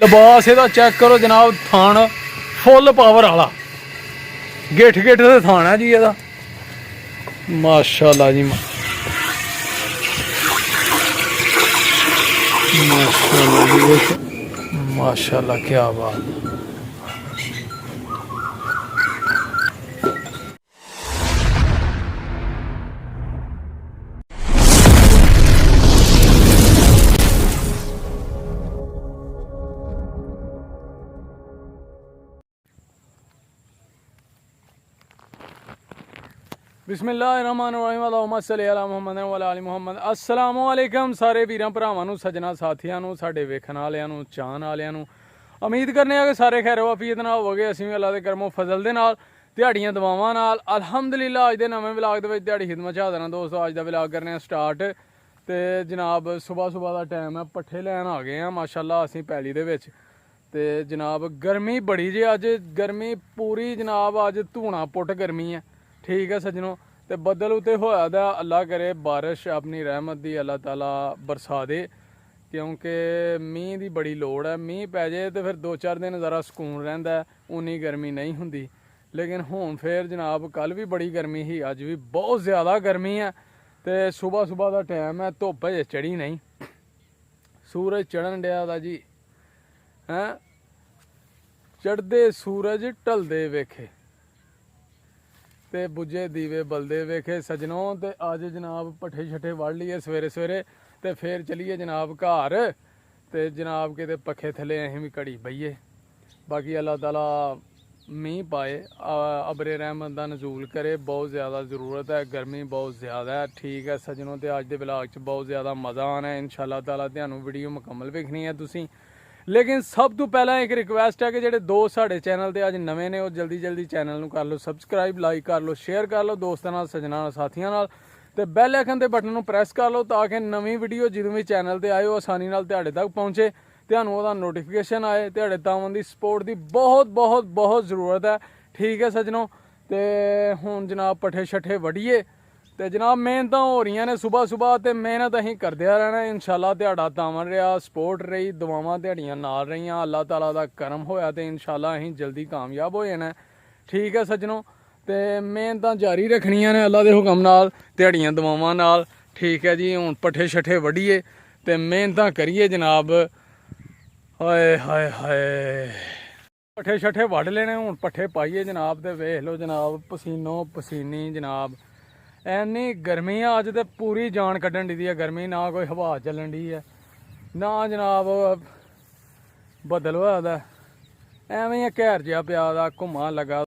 लिबास ਇਹਦਾ चेक करो जनाब, थान फुल पावर वाला, गिठ गिठ से थान है जी ਇਹਦਾ। माशाल्लाह जी, माशाल्लाह जी, माशाल्लाह, क्या बात। बिस्मिल्लाहिर्रहमानिर्रहीम, अल्लाहुम्मा सल्ली अला मुहम्मद व अला आलि मुहम्मद। अस्सलामु अलैकुम सारे वीरां भरावां नूं, सज्जणा साथियां नूं, साडे वेखण वालियां नूं, चाहण वालियां नूं। उम्मीद करने आ कि सारे खैर वाफियत नाल होवोगे। असीं भी अल्लाह दे करमो फजल दे नाल, दिहाड़ियां दुआवां नाल अल्हम्दुलिल्लाह अज दे नवें व्लॉग दे विच दिहाड़ी खिदमत च हाज़र हां दोस्तों। अज दा व्लॉग करने आ स्टार्ट। ते जनाब सुबह सुबह दा टाइम है, पट्ठे लैन आ गए हैं माशाल्लाह असीं पैली दे विच। ते जनाब गर्मी बड़ी जे, अज गर्मी पूरी जनाब, अज धूना पुट गर्मी है। ठीक है सज्जनों, ते बदल उत्ते होया दा, अल्लाह करे बारिश अपनी रहमत दी अल्लाह ताला बरसा दे, क्योंकि मींह दी बड़ी लोड़ है। मींह पै जाए तो फिर 2-4 दिन ज़रा सुकून रहिंदा है, उन्नी गर्मी नहीं हुंदी। लेकिन हुण फिर जनाब कल भी बड़ी गर्मी ही, अज भी बहुत ज़्यादा गर्मी है। तो सुबह सुबह का टाइम है, धुप्प अजे चढ़ी नहीं, सूरज चढ़न दिया दा जी हैं, चढ़दे सूरज ढलदे वेखे ते बुझे दीवे बलदे वेखे सजनों। ते अज जनाब पट्ठे शट्ठे वढ़ लीए सवेरे सवेरे, ते फिर चलीए जनाब घर। ते जनाब किते पक्खे थले असीं भी घड़ी बहिए। बाकी अल्लाह ताला मींह पाए, अबरे रहमत दा नजूल करे। बहुत ज़्यादा ज़रूरत है, गर्मी बहुत ज़्यादा है। ठीक है सजनों, ते अज दे व्लॉग च बहुत ज़्यादा मज़ा आना है। इंशाअल्लाह ताला तुहानूं वीडियो मुकम्मल वेखनी है तुसीं। लेकिन सब तो पहला एक रिक्वेस्ट है कि जेडे दोस्त साडे चैनल ते अज नवें ने, वो जल्दी जल्दी चैनल नूं कर लो सबसक्राइब, लाइक कर लो, शेयर कर लो दोस्तां नाल, सज्जणां नाल, साथियां नाल। ते बैल आइकन दे बटन नूं प्रेस कर लो ताकि नवीं वीडियो जदों भी चैनल ते आए वो आसानी नाल तुहाडे तक पहुँचे, तुहानूं ओहदा नोटिफिकेशन आए। तुहाडे तावन दी सपोर्ट दी बहुत बहुत बहुत ज़रूरत है। ठीक है सज्जनों, ते हुण जनाब पट्ठे शट्ठे वढ़िए। तो जनाब मेहनत हो रही ने सुबह सुबह, तो मेहनत असीं करदे रहना इंशाअल्लाह। तुहाडा तावन रहा, सपोर्ट रही, दुआवां तुहाड़ियां नाल रहियां, अल्लाह ताला दा करम होया तो इंशाअल्लाह असीं जल्दी कामयाब हो जाना। ठीक है सज्जनों, तो मेहनतां जारी रखनियां ने अल्लाह दे हुक्म नाल, तुहाड़ियां दुआवां नाल। ठीक है जी, हुण पट्ठे शट्ठे वढ़िए ते मेहनतां करिए जनाब। हाय हाय हाय, पट्ठे शट्ठे वढ़ लेने, हुण पट्ठे पाइए जनाब। ते वेख लो जनाब पसीनो पसीनी जनाब, इन्नी गर्मी है अज, तो पूरी जान कड्ढन दी है गर्मी। ना कोई हवा चलन दी है, ना जनाब बदल होया दा, एवें ही घैर जिहा पिया दा, घुम्मन लगा।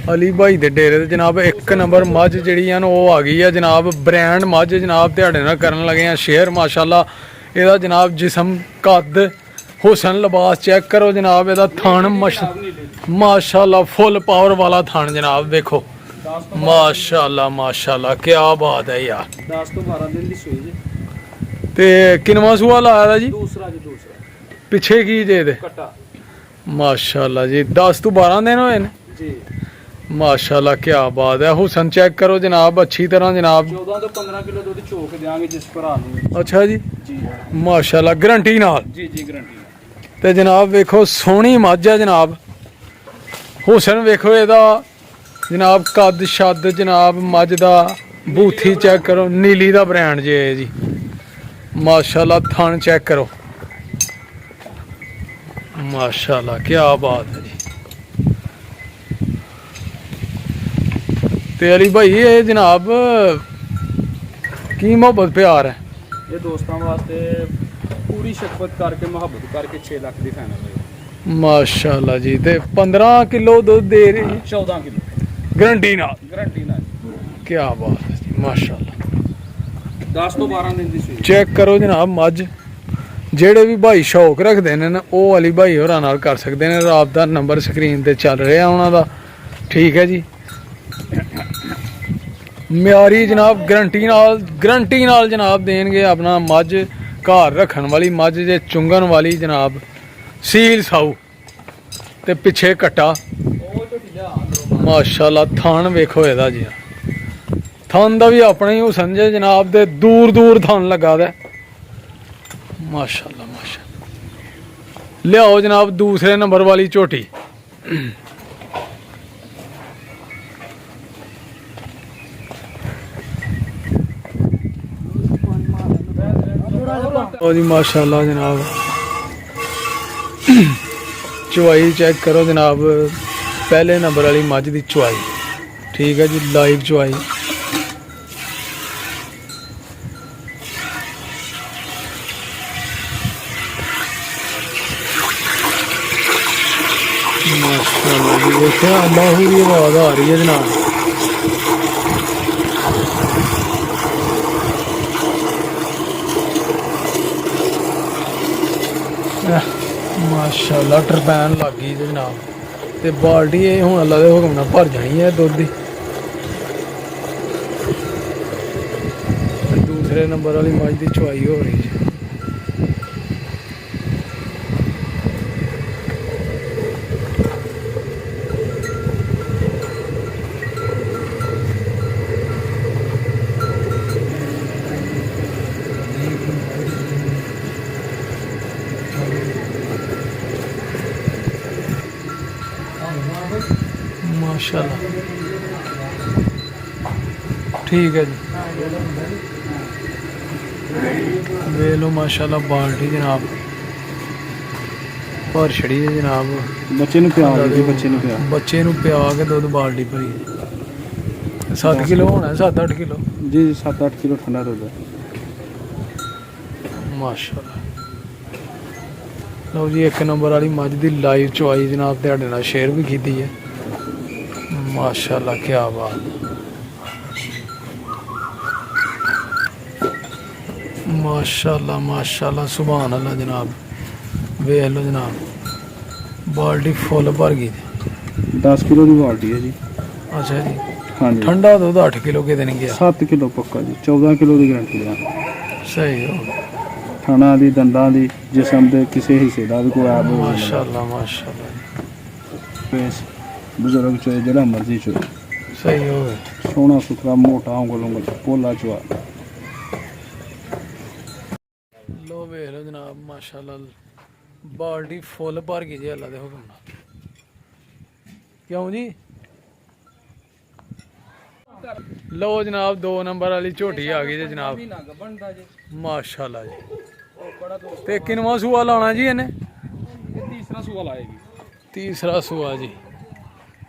अली भाई दे डेरे ते जनाब एक नंबर मझ जिहड़ी है वो आ गई है जनाब, ब्रांड मझ जनाब तुहाडे नाल करन लगे हैं शेयर। माशाल्लाह इहदा जनाब जिस्म कद हुसन लिबास चेक करो जनाब, इहदा थान माशाल्लाह फुल पावर वाला थान जनाब। देखो माशाल्लाह माशाल्लाह, क्या बात है यार। 10 ਤੋਂ 12 दिन की सूई जी। ते किनवा सूआ लाया दा जी? दूसरा जी, दूसरा। पिछे की जे दे कट्टा माशाल्लाह जी, 10 ਤੋਂ 12 दिन होए ने जी। माशाल्लाह, क्या बात है। हुसन चेक करो जनाब अच्छी तरह जनाब। 14 ਤੋਂ 15 किलो दूध चोक देंगे जिस भरा नूं। अच्छा जी जी माशाल्लाह, गारंटी नाल जी जी, गारंटी। ते जनाब वेखो सोहनी मझ है जनाब। हुसन वेखो इहदा जनाब, कद शद जनाब मझ दा, बूथी चेक करो, नीली दा ब्रांड जे है जी माशाल्लाह। थान चेक करो माशाल्लाह, क्या बात है जी। ते अली भाई ये जनाब की मोहब्बत प्यार है? ये दोस्तों वास्ते पूरी शफकत करके मुहब्बत करके 6 लाख की फाइनल है माशाल्लाह जी। ते 15 किलो दूध दे रही, 14 किलो गारंटी नाल, गारंटी ना। क्या बात है जी माशाल्लाह। 10 ਤੋਂ 12 दिन की सूई। चेक करो जनाब मझ। ਜਿਹੜੇ ਵੀ ਭਾਈ ਸ਼ੌਕ ਰੱਖਦੇ ਨੇ ਨਾ ਉਹ ਅਲੀ ਭਾਈ ਹੋਰਾਂ ਨਾਲ ਕਰ ਸਕਦੇ ਨੇ, ਰਾਬਤਾ ਨੰਬਰ ਸਕਰੀਨ ਤੇ ਚੱਲ ਰਿਹਾ ਉਹਨਾਂ ਦਾ। ਠੀਕ ਹੈ ਜੀ, ਮਿਆਰੀ ਜਨਾਬ ਗਰੰਟੀ ਨਾਲ ਜਨਾਬ ਦੇਣਗੇ ਆਪਣਾ ਮੱਝ ਘਰ ਰੱਖਣ ਵਾਲੀ ਮੱਝ ਜੇ ਚੁੰਗਣ ਵਾਲੀ ਜਨਾਬ, ਸੀਲ ਸਾਊ ਤੇ ਪਿੱਛੇ ਕੱਟਾ ਮਾਸ਼ਾਅੱਲਾ। ਥਣ ਵੇਖੋ ਇਹਦਾ ਜੀ, ਥਣ ਦਾ ਵੀ ਆਪਣਾ ਹੀ ਹੁਸਨ ਜੇ ਜਨਾਬ ਦੇ, ਦੂਰ ਦੂਰ ਥਣ ਲੱਗਾ ਦਾ माशाल्लाह माशाल्लाह। लियाओ जनाब दूसरे नंबर वाली झोटी। ओ जी माशाल्लाह जनाब, चवाई चेक करो जनाब, पहले नंबर वाली मझ की चवाई। ठीक है जी, लाइव चवाई। माशाल्लाह जी, देखो अल्लाह की आवाज़ आ रही है जनाब। माशाल्लाह टरपैन लग गई जी जनाब, ते बाल्टी ये हुण अल्लाह दे हुक्म नाल भर जानी है दुध दी। दूसरे नंबर वाली मझ की चवाई हो रही है। माशाल्लाह ठीक है जी, वे लो माशाल्लाह बाल्टी जनाब भर छड़ी है जनाब। बच्चे नूं पिया के बच्चे नूं पिया के दुध बाल्टी भरी 7 किलो होना, 7-8 किलो जी, 7-8 किलो ठंडा दुध है। माशाल्लाह। लो जी एक नंबर वाली मझ की लाइव चवाई जनाब तुहाडे नाल शेयर भी की है। माशाल्लाह क्या बात, माशाल्लाह माशाल्लाह सुभान अल्लाह जनाब। वेख लो जनाब, बाल्टी फुल भर गई। 10 किलो की बाल्टी है जी। अच्छा जी, हाँ जी। ठंडा दुध 8 किलो के दिन गया। 7 किलो पक्का जी, 14 किलो की गारंटी है। सही हो गया। खाना दी दंदां दी जिसम दे किसी हिस्से का भी कोई ऐब नहीं। माशाल्लाह माशाल्लाह पेस बुजुर्ग चोए जड़ा मर्जी चोए, सही हो गया। सोना सुथरा मोटा उंगल उंगल पोला चुआ। लो वेख लो जनाब माशाल्लाह, बाल्टी फुल भर गई जी अल्लाह दे हुक्म नाल। क्यों जी? लो जनाब 2 नंबर वाली झोटी आ गई जी जनाब। माशाल्लाह जी, ते किनवा सूआ लाना जी इन्हें? तीसरा सूआ लाएगी। तीसरा सूआ जी।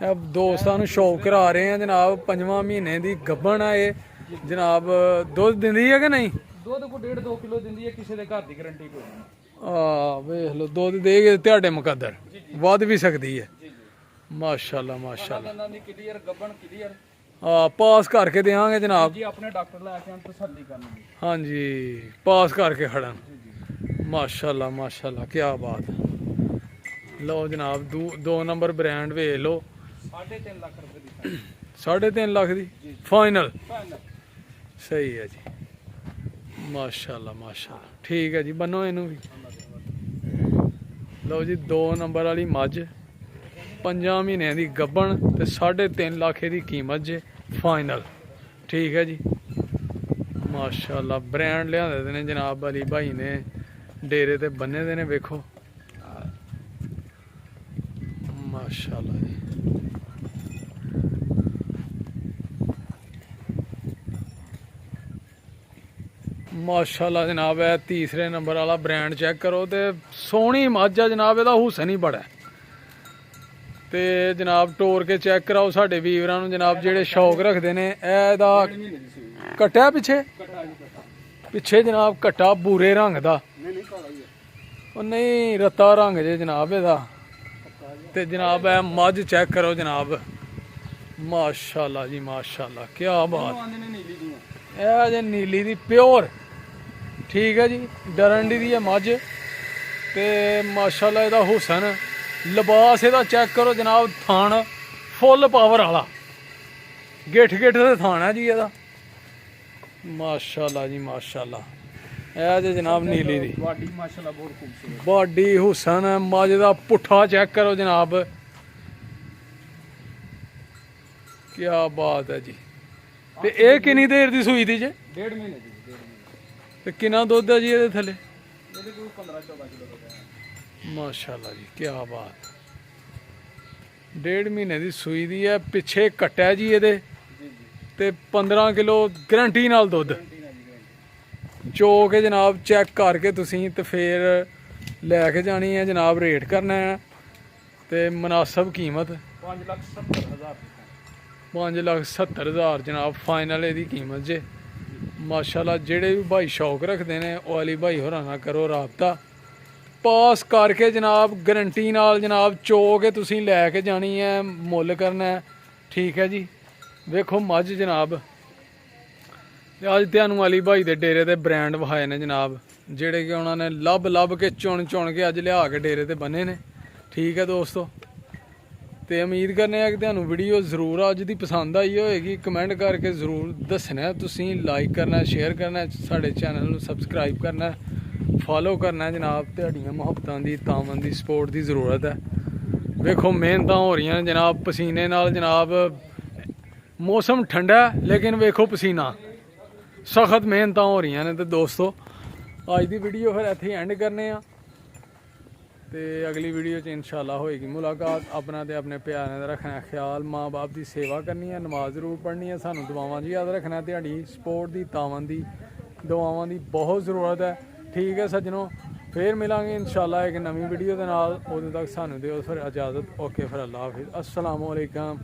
अब दोस्तां नूं शौक करा रहे हैं जनाब, 5वां महीने की गब्बन है ये जनाब। दुध दिंदी है कि नहीं? दुध को 1.5-2 किलो दिंदी है, किसी दे घर दी गारंटी कोई नहीं। वेख लो दुध देगे तुहाडे मुकद्दर, वध भी सकती है। माशाल्लाह माशाल्लाह। Clear गब्बन clear. पास करके देंगे जनाब जी, अपने डॉक्टर लैके तसल्ली करनी। हाँ जी, पास करके खड़न। माशाल्लाह माशाल्लाह क्या बात। लो जनाब 2 नंबर ब्रांड वेख लो। 3.5 लाख रुपए दी। 3.5 लाख दी फाइनल। सही है जी, माशाल्लाह माशाल्लाह ठीक है जी। बनो इनू भी। लो जी 2 नंबर वाली मझ 5 महीने की गब्बन ते 3.5 लाख की कीमत जे फाइनल। ठीक है जी, माशाल्लाह ब्रांड लिया ने जनाब अली भाई ने डेरे ते बन्ने दे ने। वेखो माशाल्लाह जी। माशाल्लाह जनाब है तीसरे नंबर वाला ब्रांड चेक करो ते सोहनी मझ है जनाब, एदा हुसन ही बड़ा है। ते जनाब टोर के चेक कराओ साडे वीरां नूं जनाब जेड़े शौक रखते ने। एदा कट्टा पिछे पिछे जनाब कट्टा भूरे रंग दा, ओ नहीं रत्ता रंग जे जनाब एदा। ते जनाब है मझ चेक करो जनाब, माशाल्लाह जी माशाल्लाह क्या बात। ए जे नीली दी प्योर। ठीक है जी, डरंडी दी है मझ ते माशाल्लाह एदा हुसन लिबास एदा चेक करो जनाब। थान फुल पावर वाला, गिठ गिठ ते थान है जी एदा। माशाल्लाह जी माशाल्लाह। ए जे जनाब नीली दी माशाल्लाह बहुत खूबसूरत बॉडी हुसन मझ दा। पुट्ठा चेक करो जनाब, क्या बात है जी। ते ए किन्नी देर दी सूई दी जे? 1.5 महीने दी। ते किन्ना दुद्ध है जी एदे थल्ले? ਇਹਦੇ ਕੋਲ 15-14 ਕਿਲੋ ਹੋ ਗਿਆ। ਮਾਸ਼ਾਅੱਲਾ ਜੀ, ਕੀ ਬਾਤ। 1.5 ਮਹੀਨੇ ਦੀ ਸੂਈ ਦੀ ਹੈ, ਪਿੱਛੇ ਕੱਟਿਆ ਜੀ ਇਹਦੇ ਜੀ ਜੀ ਤੇ 15 ਕਿਲੋ ਗਰੰਟੀ ਨਾਲ ਦੁੱਧ ਗਰੰਟੀ ਨਾਲ ਜੀ, ਗਰੰਟੀ। ਚੋ ਕੇ ਜਨਾਬ ਚੈੱਕ ਕਰਕੇ ਤੁਸੀਂ ਤੇ ਫਿਰ ਲੈ ਕੇ ਜਾਣੀ ਹੈ ਜਨਾਬ, ਰੇਟ ਕਰਨਾ ਹੈ ਤੇ ਮੁਨਾਸਬ ਕੀਮਤ 5,70,000 5,70,000 ਜਨਾਬ ਫਾਈਨਲ ਇਹਦੀ ਕੀਮਤ ਜੇ। ਮਾਸ਼ਾਅੱਲਾ, ਜਿਹੜੇ ਵੀ ਭਾਈ ਸ਼ੌਕ ਰੱਖਦੇ ਨੇ ਉਹ ਅਲੀ ਭਾਈ ਹੋਰਾਂ ਨਾਲ ਕਰੋ ਰਾਬਤਾ, ਪਾਸ ਕਰਕੇ ਜਨਾਬ ਗਰੰਟੀ ਨਾਲ ਜਨਾਬ ਚੋ ਕੇ ਤੁਸੀਂ ਲੈ ਕੇ ਜਾਣੀ ਹੈ, ਮੁੱਲ ਕਰਨਾ ਹੈ। ਠੀਕ ਹੈ ਜੀ। ਵੇਖੋ ਮੱਝ ਜਨਾਬ, ਅੱਜ ਤੁਹਾਨੂੰ ਅਲੀ ਭਾਈ ਦੇ ਡੇਰੇ ਦੇ ਬ੍ਰਾਂਡ ਵਿਖਾਏ ਨੇ ਜਨਾਬ, ਜਿਹੜੇ ਕਿ ਉਹਨਾਂ ਨੇ ਲੱਭ ਕੇ ਚੁਣ ਕੇ ਅੱਜ ਲਿਆ ਕੇ ਡੇਰੇ ਤੇ ਬੰਨੇ ਨੇ। ਠੀਕ ਹੈ ਦੋਸਤੋ, ਤੇ ਉਮੀਦ ਕਰਨੇ ਆ ਕਿ ਤੁਹਾਨੂੰ ਵੀਡੀਓ ਜ਼ਰੂਰ ਅੱਜ ਦੀ ਪਸੰਦ ਆਈ ਹੋਏਗੀ। ਕਮੈਂਟ ਕਰਕੇ ਜ਼ਰੂਰ ਦੱਸਣਾ, ਤੁਸੀਂ ਲਾਈਕ ਕਰਨਾ, ਸ਼ੇਅਰ ਕਰਨਾ, ਸਾਡੇ ਚੈਨਲ ਨੂੰ ਸਬਸਕ੍ਰਾਈਬ ਕਰਨਾ, ਫਾਲੋ ਕਰਨਾ ਜਨਾਬ। ਤੁਹਾਡੀਆਂ ਮੁਹੱਬਤਾਂ ਦੀ, ਤਾਮਨ ਦੀ, ਸਪੋਰਟ ਦੀ ਜ਼ਰੂਰਤ ਹੈ। ਵੇਖੋ ਮਿਹਨਤਾਂ ਹੋ ਰਹੀਆਂ ਜਨਾਬ, ਪਸੀਨੇ ਨਾਲ ਜਨਾਬ। ਮੌਸਮ ਠੰਡਾ ਲੇਕਿਨ ਵੇਖੋ ਪਸੀਨਾ, ਸਖਤ ਮਿਹਨਤਾਂ ਹੋ ਰਹੀਆਂ ਨੇ। ਤੇ ਦੋਸਤੋ ਅੱਜ ਦੀ ਵੀਡੀਓ ਫਿਰ ਇੱਥੇ ਐਂਡ ਕਰਨੇ ਆ, ਤੇ ਅਗਲੀ ਵੀਡੀਓ 'ਚ ਇਨਸ਼ਾਅੱਲਾ ਹੋਏਗੀ ਮੁਲਾਕਾਤ। ਆਪਣਾ ਤੇ ਆਪਣੇ ਪਿਆਰਿਆਂ ਦਾ ਰੱਖਣਾ ਖਿਆਲ, ਮਾਂ ਬਾਪ ਦੀ ਸੇਵਾ ਕਰਨੀ ਹੈ, ਨਮਾਜ਼ ਜ਼ਰੂਰ ਪੜ੍ਹਨੀ ਹੈ, ਸਾਨੂੰ ਦੁਆਵਾਂ 'ਚ ਯਾਦ ਰੱਖਣਾ। ਤੁਹਾਡੀ ਸਪੋਰਟ ਦੀ, ਤਾਮਨ ਦੀ, ਦੁਆਵਾਂ ਦੀ ਬਹੁਤ ਜ਼ਰੂਰਤ ਹੈ। ਠੀਕ ਹੈ ਸੱਜਣੋ, ਫੇਰ ਮਿਲਾਂਗੇ ਇਨਸ਼ਾਅੱਲਾ ਇੱਕ ਨਵੀਂ ਵੀਡੀਓ ਦੇ ਨਾਲ। ਉਦੋਂ ਤੱਕ ਸਾਨੂੰ ਦਿਓ ਫਿਰ ਇਜਾਜ਼ਤ। ਓਕੇ ਫਿਰ, ਅੱਲਾ ਹਾਫਿਜ਼, ਅਸਲਾਮੁ ਅਲੈਕਮ।